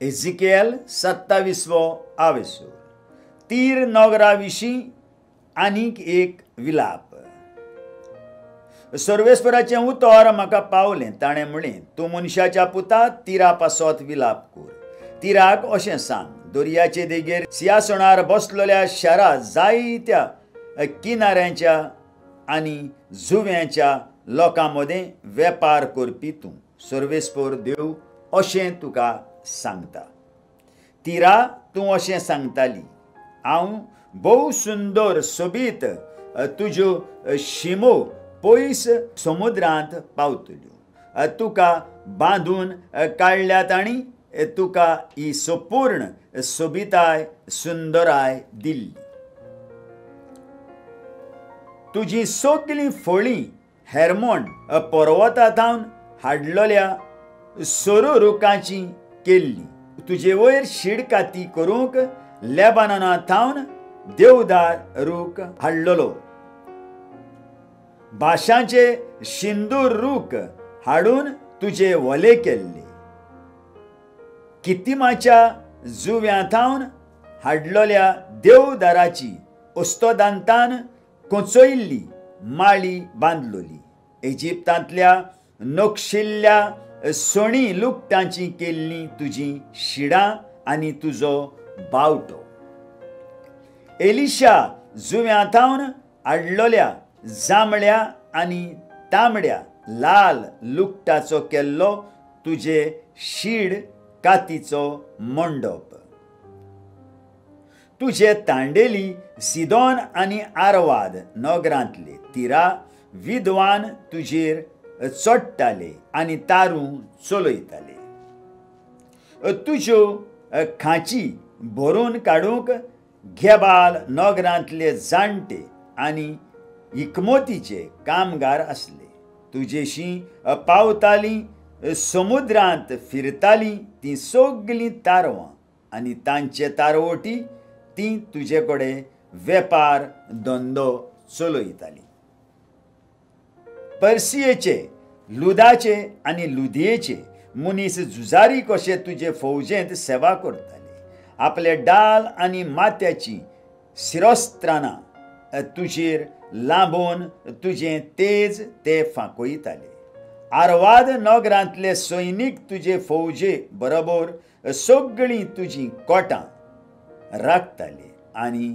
Ezekiel 27वो आवेसूर तीर नगरा विशीं आनीक एक विलाप। सर्वेस्पराचें उतर म्हाका पावलें। ताणें म्हणलें, तूं मनशाच्या पुता तिरा पासत विलाप कर। तिराक अशें सांग, दर्याचे देगेर सिंहासनार बसलेल्या शारा जायत्या किनाऱ्यांच्या आनी जुव्यांच्या लोकां मदें वेपार करपी तूं। सर्वेस्पर देव अशें तुका सांगता। तिरा तूं अशें सांगताली, हांव भोव सुंदर सोबीत तुज्यो शिमो पयस समुद्रांत पावतल्यो। तुका बांदून काडल्यात आनी तुका ही संपूर्ण सोबिताय सुंदराय दिल्ली। तुजी सगळीं फळीं हेर्मोन पर्वतांतावन हाडलेल्या सोरो रुखांची केल्ली। तुजे वयर शिडकाती करूंक लेबानोनांतावन देवदार रूख हाडलेलो। भाशांचे सिंदूर रूख हाडून तुजे वले केल्ले। कित्तिमाच्या जुव्यांतावन हाडलेल्या देवदाराची अस्तोदांतान कोचयल्ली माळी बांदलोली। इजिप्तांतल्या नक्षिल्ल्या सोणी लुगटांची केल्ली तुजी शिडां आनी तुजो बावटो। एलिशा जुव्यांतावन हाडलेल्या जांबळ्या आनी तांबड्या लाल लुगटाचो केल्लो तुजे शीड कातीचो मंडप। तुजे तांडेली सिदोन आनी आरवाद नगरांतले तिरा विद्वान तुजेर चडटाले आनी तारू चलयताले। तुज्यो खांची भरून काडूंक गेबाल नगरांतले जाणटे आनी इकमतीचे कामगार आसले। तुजेशीं पावतालीं समुद्रांत फिरतालीं तीं सगळीं तारवां आनी तांचे तारवटी तीं तुजे कडेन वेपार धंदो चलयतालीं। पर्सियेचे, लुदाचे आनी लुदियेचे मनीस झुजारी कशे तुजे फौजेंत सेवा करताले। आपले डाल आनी माथ्याची शिरस्त्रांना तुजेर लांबोवन तुजें तेज ते फांकयताले। आरवाद नगरांतले सैनीक तुजे फौजे बरोबर सगळीं तुजीं कोटां राखताले आनी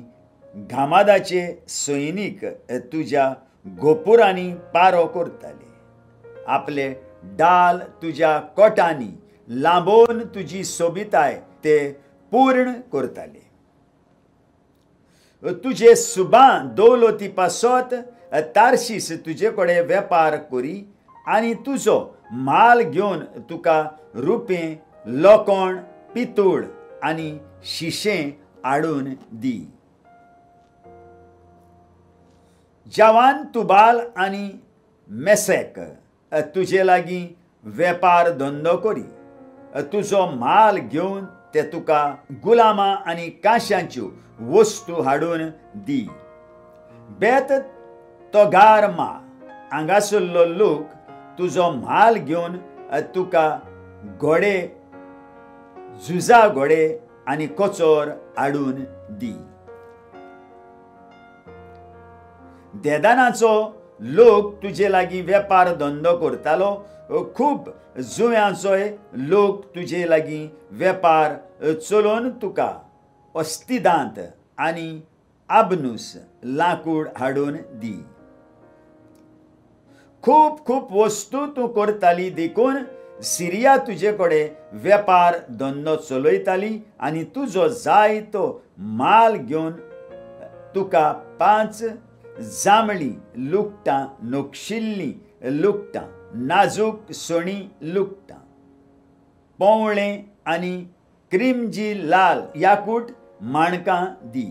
घामादाचे सैनीक तुज्या गोपुरांनी पारो करताले। आपले डाल तुज्या कोटांनी लांबोवन तुजी सोबिताय ते पूर्ण करताले। तुजे सुबां दौलती पासत तार्शीस तुजे कडेन वेपार करी आनी तुजो माल घेवन तुका रुपें, लोखण, पितूळ आनी शिशें हाडून दी। जावान तुबाल आनी मेसेक तुजे लागीं वेपार धंदो करी। तुजो माल घेवन ते तुका गुलामां आनी काश्यांच्यो वस्तू हाडून दी। बेत तोगारमा हांगासरलो लोक तुजो माल घेवन तुका घोडे, झुजा घोडे आनी कोचोर हाडून दी। देदानाचो लोक तुजे लागीं वेपार धंदो करतालो। खूब जुव्यांचोय लोक तुजे लागीं वेपार चलोवन तुका अस्तिदांत आनी आबनूस लांकूड हाडून दी। खूब खूब वस्तू तूं करताली देखून सिरिया तुजे कडेन वेपार धंदो चलयताली आनी तुजो जाय तो माल घेवन तुका 5 जांबळीं लुगटां, नक्षिल्लीं लुगटां, नाजूक सोणी लुगटां, पोवळें आनी क्रिमजी लाल याकूट माणकां दी।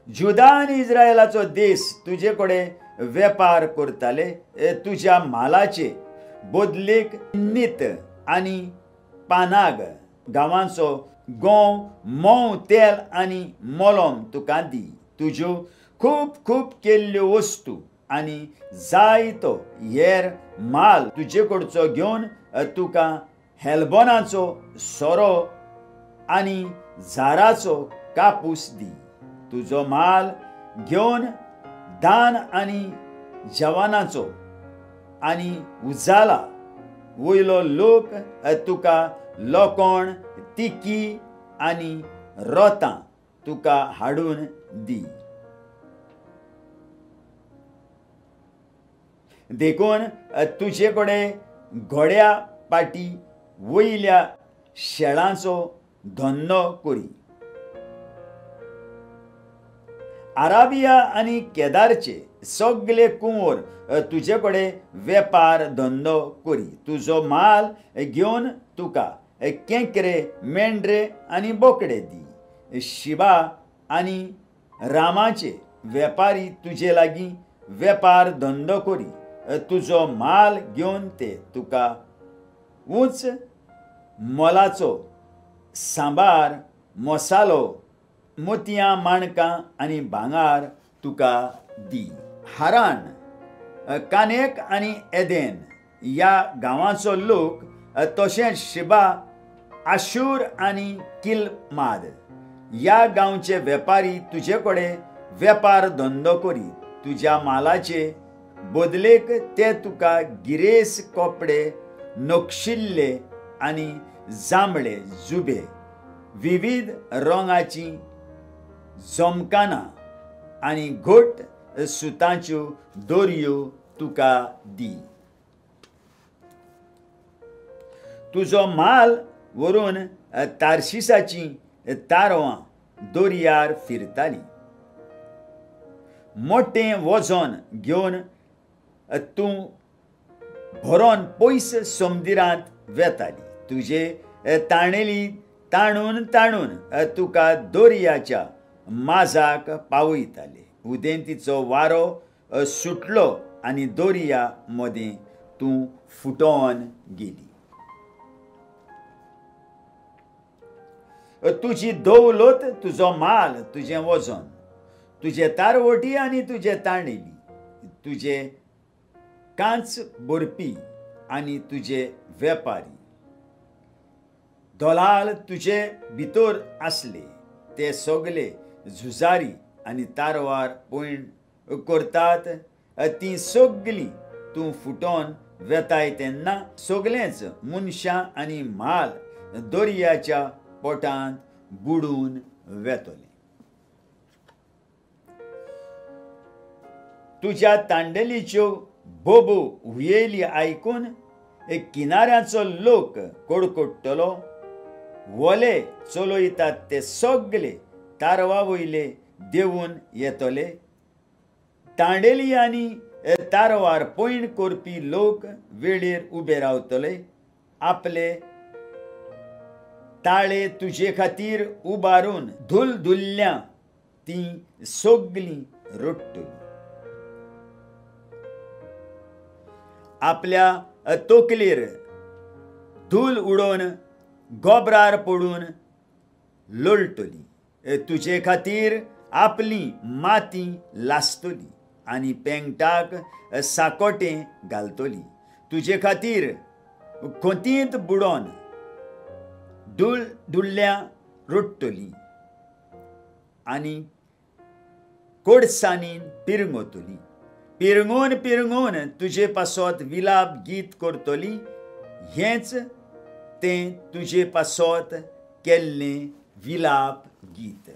जुदा आनी इस्रायलाचो देश तुजे कडेन वेपार करताले। तुज्या मालाचे बदलेक नीत आनी पानाग गांवांचो गोंव, मोव, तेल आनी मोलोम तुका दी। तुज्यो खूब खूब केल्ल्यो वस्तू आनी जाय तो हेर माल तुजे कडचो घेवन तुका हेल्बोनाचो सोरो आनी झाराचो कापूस दी. तुजो माल घेवन दान आनी जवानाचो आनी उजाला वयलो लोक तुका लोकोण, तिकी आनी रोतां तुका हाडून दी. देखून तुजे कडेन घोड्या पाटी वयल्या शेळांचो धंदो करी. अराबिया आनी केदारचे सगळे कुंवर तुजे कडेन वेपार धंदो करी. तुजो माल घेवन तुका केंकरे, मेंढरे आनी बोकडे दी. शिबा आनी रामाचे वेपारी तुजे लागीं वेपार धंदो करी. तुजो माल घेवन ते तुका उंच मोलाचो सांबार, मसालो, मोतयां, माणकां आनी भांगार तुका दी. हारान, कानेक आनी एदेन ह्या गांवांचो लोक, तशेंच शिबा, आशूर आनी किलमाद ह्या गांवचे वेपारी तुजे कडेन वेपार धंदो करी. तुज्या मालाचे बदलेक ते तुका गिरेस कपडे, नक्षिल्ले आनी जांबळे जुबे, विविध रंगाची जमकाना आनी घोट सुतांच्यो दोरयो तुका दी. तुजो माल व्हरून तार्शिसाची तारवां दोर्यार फिरताली. मोठें वजन घेवन तूं भरोन पयस समुद्रांत वेताली. तुजे ताणेली ताणून ताणून तुका दोर्याच्या माजाक पावयताले. उदेंतीचो वारो सुटलो आनी दोर्या मदें तूं फुटोन गेली. तुजी दौलत, तुजो माल, तुजें वजन, तुजे तारवटी आनी तुजे ताणेली, तुजे कांच भरपी आनी तुजे वेपारी, दोलाल तुजे भितर आसले ते सगळे झुजारी आनी तारवार पयण करतात. ती सगळीं तूं फुटोन वेताय तेन्ना सगळेंच मनशां आनी माल दोर्याच्या पोटांत बुडून वेतले. तुज्या तांडेलीच्यो बोबो हुयेली आयकून किनाऱ्याचो लोक कडकडटलो. वले चलयतात ते सगळे तारवा वयले देंवून येतले. तांडेली आनी तारवार पयण करपी लोक वेळेर उबे रावतले. आपले ताळे तुजे खातीर उबारून धुलधुल्ल्या तीं सगळीं रडटलीं. आपल्या तोकलेर धूल उडोवन गोबरार पडून लोळटली. तुजे खातीर आपली माती लासतली आनी पेंगटाक साकोटें घालतली. तुजे खातीर खोंतींत बुडोन धुल्ल्या रडटली आनी कोडसांनी पिरंगतली. पिरंगून पिरंगून तुजे पासत विलाप गीत करतली. हेंच तें तुजे पासत केल्लें विलाप गीत.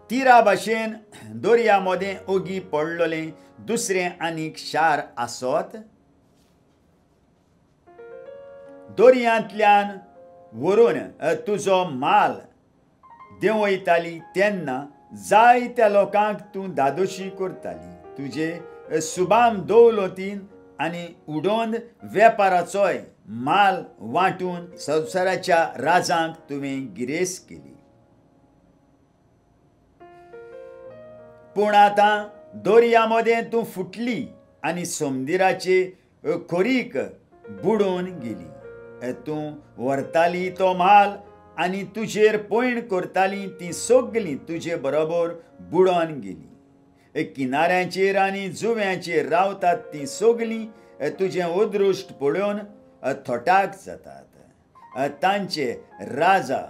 तिरा भाशेन दोर्या मदें ओगी पडलोलें दुसरें आनीक शार आसत. दोर्यांतल्यान व्हरून तुजो माल देंवयताली तेन्ना जायत्या लोकांक तूं दादोशी करताली. तुजे सुबाम दौलतीन आनी उडोंद वेपाराचोय माल वांटून संवसाराच्या राजांक तुवें गिरेस केली. पूण आतां दोर्या मदें तूं फुटली आनी समुद्राचे खोरीक बुडून गेली. तूं व्हरताली तो माल आनी तुजेर पयण करताली ती सगळीं तुजे बरोबर बुडोन गेली. किनाऱ्यांचेर आनी जुव्यांचेर रावतात ती सगळीं तुजें उदृश्ट पळोवन थोटाक जातात, तांचे राजा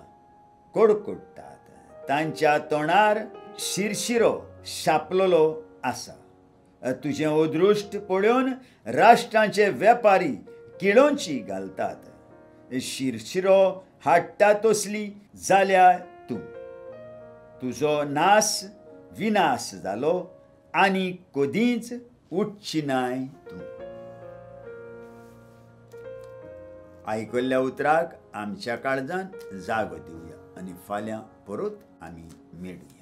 कडकडटात, तांच्या तोंडार शिरशिरो शापलोलो आसा। तुजें अदृश्ट पळोवन राष्ट्रांचे वेपारी किळोंची घालतात। शिरशिरो हाडटा तसली जाल्यार तुजो नास विनाश जालो आनी कदींच उठची नाय तूं। आयकल्ल्या उतराक आमच्या काळजांत जागो दिवया आनी फाल्यां परत आमी मेळुया।